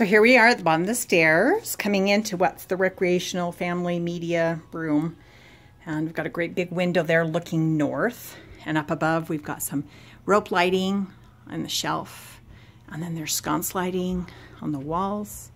So here we are at the bottom of the stairs, coming into what's the recreational family media room. And we've got a great big window there looking north. And up above, we've got some rope lighting on the shelf. And then there's sconce lighting on the walls.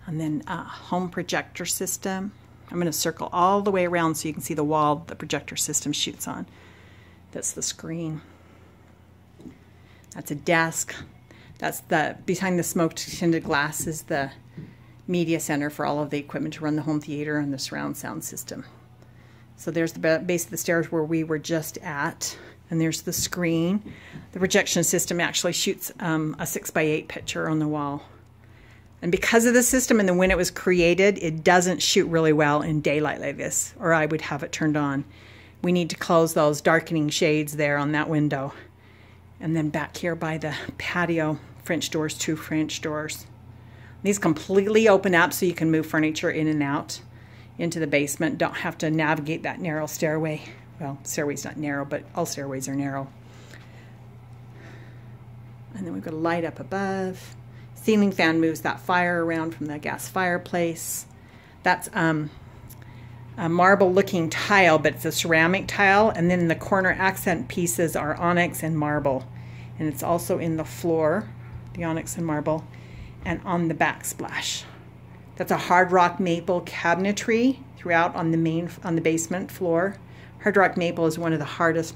And then a home projector system. I'm going to circle all the way around so you can see the wall the projector system shoots on. That's the screen. That's a desk. That's behind the smoke-tinted glass is the media center for all of the equipment to run the home theater and the surround sound system. So there's the base of the stairs where we were just at, and there's the screen. The projection system actually shoots a 6x8 picture on the wall. And because of the system and when it was created, it doesn't shoot really well in daylight like this, or I would have it turned on. We need to close those darkening shades there on that window. And then back here by the patio, French doors, 2 French doors. These completely open up so you can move furniture in and out into the basement. Don't have to navigate that narrow stairway. Well, stairway's not narrow, but all stairways are narrow. And then we've got a light up above. Ceiling fan moves that fire around from the gas fireplace. That's a marble looking tile, but it's a ceramic tile, and then the corner accent pieces are onyx and marble, and it's also in the floor, the onyx and marble, and on the backsplash. That's a hard rock maple cabinetry throughout on the basement floor. Hard rock maple is one of the hardest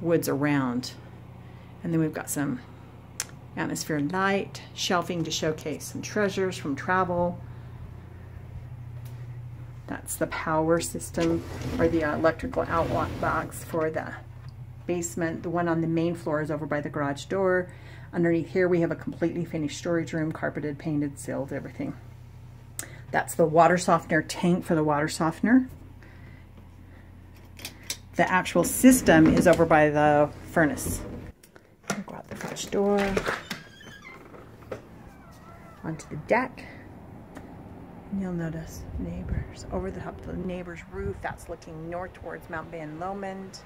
woods around. And then we've got some atmosphere light, shelving to showcase some treasures from travel. That's the power system, or the electrical outlet box for the basement. The one on the main floor is over by the garage door. Underneath here we have a completely finished storage room, carpeted, painted, sealed, everything. That's the water softener tank for the water softener. The actual system is over by the furnace. I'll go out the French door, onto the deck. You'll notice neighbors over the top of the neighbor's roof. That's looking north towards Mount Van Lomond.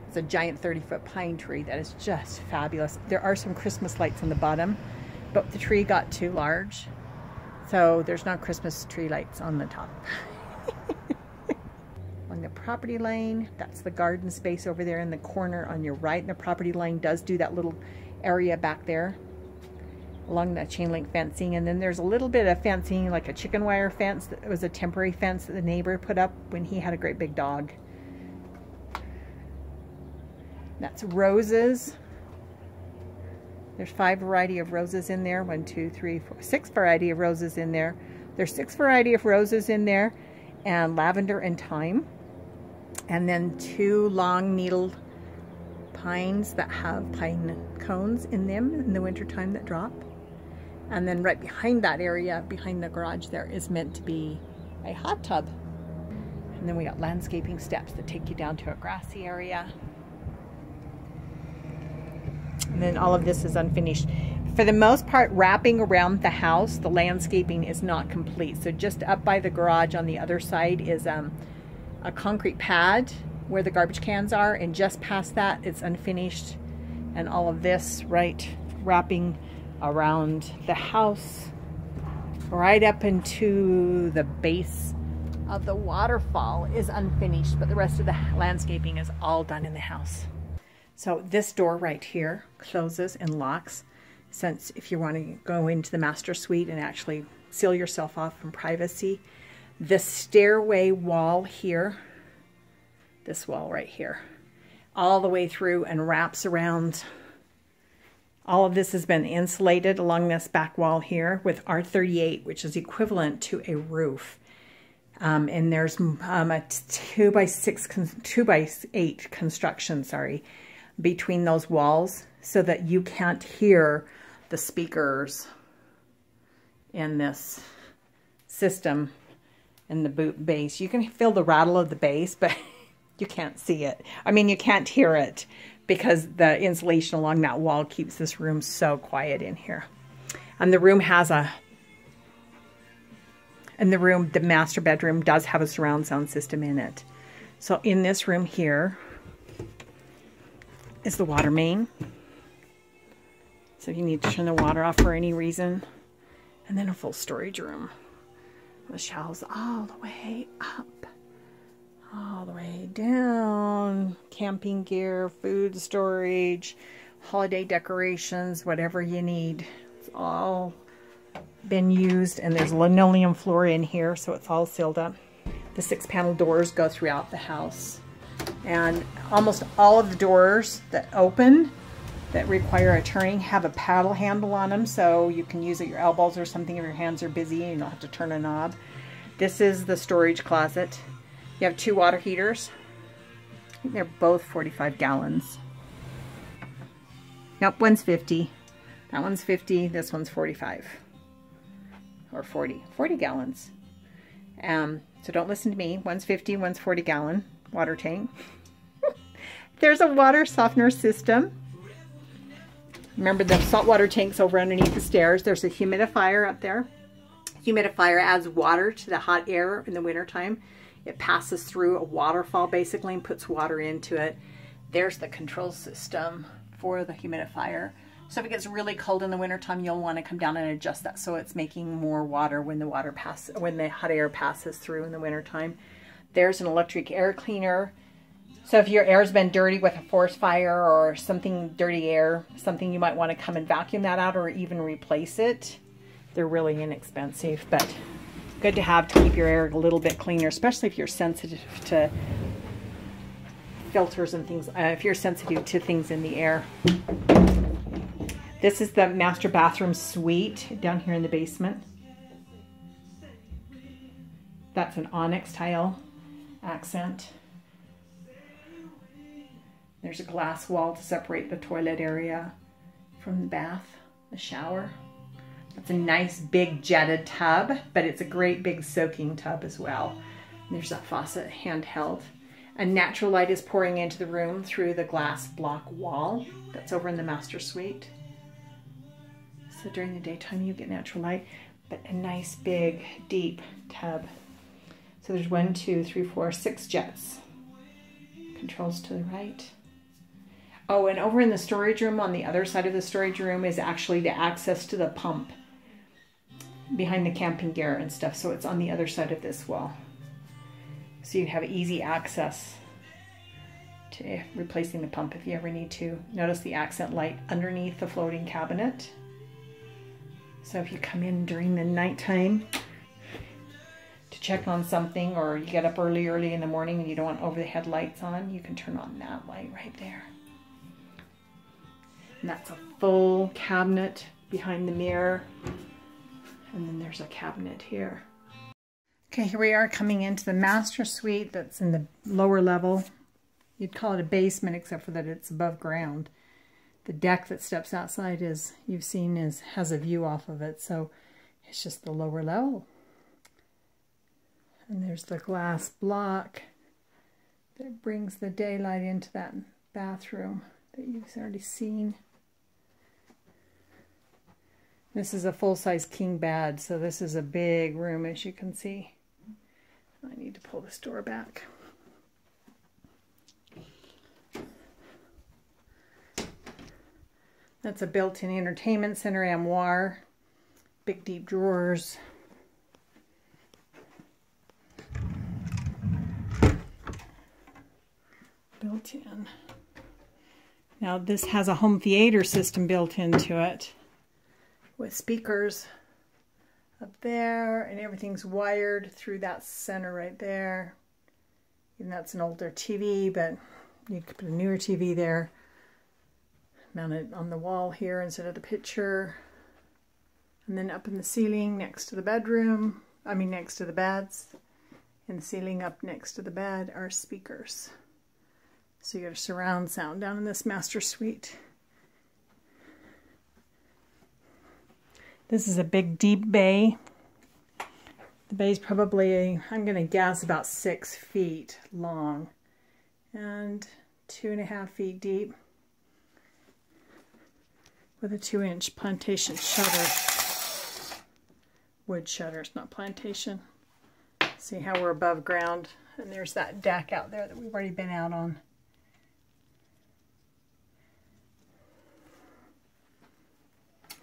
It's a giant 30-foot pine tree that is just fabulous. There are some Christmas lights on the bottom, but the tree got too large, so there's no Christmas tree lights on the top. On the property line, that's the garden space over there in the corner on your right. And the property line does do that little area back there along the chain link fencing, and then there's a little bit of fencing, like a chicken wire fence. That was a temporary fence that the neighbor put up when he had a great big dog. That's roses. There's 5 variety of roses in there. 1, 2, 3, 4, 6 variety of roses in there. There's 6 variety of roses in there, and lavender and thyme. And then 2 long needle pines that have pine cones in them in the wintertime that drop. And then right behind that area, behind the garage there, is meant to be a hot tub. And then we got landscaping steps that take you down to a grassy area. And then all of this is unfinished. For the most part, wrapping around the house, the landscaping is not complete. So just up by the garage on the other side is a concrete pad where the garbage cans are, and just past that it's unfinished. And all of this right wrapping around the house right up into the base of the waterfall is unfinished, but the rest of the landscaping is all done in the house. So this door right here closes and locks, since if you want to go into the master suite and actually seal yourself off from privacy. The stairway wall here, this wall right here, all the way through and wraps around. All of this has been insulated along this back wall here with R38, which is equivalent to a roof. And there's a 2 by 8 construction, between those walls, so that you can't hear the speakers in this system in the boot base. You can feel the rattle of the bass, but you can't see it. I mean, you can't hear it, because the insulation along that wall keeps this room so quiet in here. And the room has the master bedroom does have a surround sound system in it. So in this room here is the water main. So if you need to turn the water off for any reason, And then a full storage room. The shelves all the way up, all the way down. Camping gear, food storage, holiday decorations, whatever you need. It's all been used, and there's linoleum floor in here, so it's all sealed up. The 6-panel doors go throughout the house, and almost all of the doors that open that require a turning have a paddle handle on them, so you can use it at your elbows or something if your hands are busy and you don't have to turn a knob. This is the storage closet. You have 2 water heaters. They're both 45 gallons. Nope, one's 50. That one's 50, this one's 45. Or 40 gallons. So don't listen to me. One's 50, one's 40 gallon water tank. There's a water softener system. Remember the saltwater tanks over underneath the stairs. There's a humidifier up there. Humidifier adds water to the hot air in the wintertime. It passes through a waterfall basically and puts water into it. There's the control system for the humidifier. So if it gets really cold in the wintertime, you'll want to come down and adjust that so it's making more water when the hot air passes through in the wintertime. There's an electric air cleaner. So if your air's been dirty with a forest fire or something, dirty air, something, you might want to come and vacuum that out or even replace it. They're really inexpensive, but good to have to keep your air a little bit cleaner, especially if you're sensitive to filters and things, if you're sensitive to things in the air. This is the master bathroom suite down here in the basement. That's an onyx tile accent. There's a glass wall to separate the toilet area from the bath, the shower. That's a nice big jetted tub, but it's a great big soaking tub as well. And there's that faucet handheld. A natural light is pouring into the room through the glass block wall that's over in the master suite. So during the daytime you get natural light, but a nice big deep tub. So there's 1, 2, 3, 4, 6 jets. Controls to the right. Oh, and over in the storage room, on the other side of the storage room, is actually the access to the pump behind the camping gear and stuff. So it's on the other side of this wall. So you have easy access to replacing the pump if you ever need to. Notice the accent light underneath the floating cabinet. So if you come in during the nighttime to check on something, or you get up early in the morning and you don't want over the head lights on, you can turn on that light right there. And that's a full cabinet behind the mirror. And then there's a cabinet here. Okay, here we are coming into the master suite that's in the lower level. You'd call it a basement except for that it's above ground. The deck that steps outside, as you've seen, has a view off of it, so it's just the lower level. And there's the glass block that brings the daylight into that bathroom that you've already seen. This is a full-size king bed, so this is a big room, as you can see. I need to pull this door back. That's a built-in entertainment center armoire. Big deep drawers. Built in. Now this has a home theater system built into it, with speakers up there, and everything's wired through that center right there. And that's an older TV, but you could put a newer TV there. Mount it on the wall here instead of the picture. And then up in the ceiling next to the bedroom, next to the beds, in the ceiling up next to the bed are speakers. So you got a surround sound down in this master suite. This is a big deep bay. The bay's probably, I'm going to guess, about 6 feet long and 2.5 feet deep, with a 2-inch plantation shutter. Wood shutter, it's not plantation. See how we're above ground, and there's that deck out there that we've already been out on.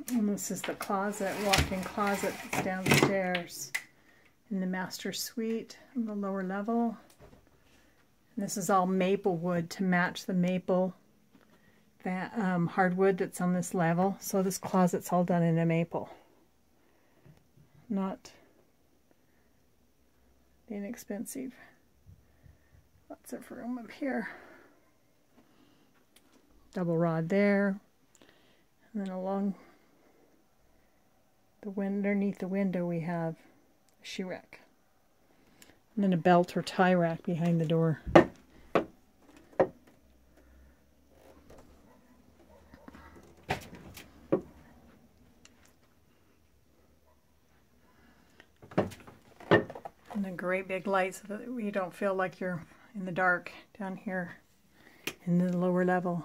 And this is the closet, walk-in closet that's downstairs in the master suite on the lower level. And this is all maple wood to match the maple hardwood that's on this level. So this closet's all done in a maple. Not inexpensive. Lots of room up here. Double rod there. And then along the window, underneath the window, we have a shoe rack. And then a belt or tie rack behind the door. And a great big light so that you don't feel like you're in the dark down here in the lower level.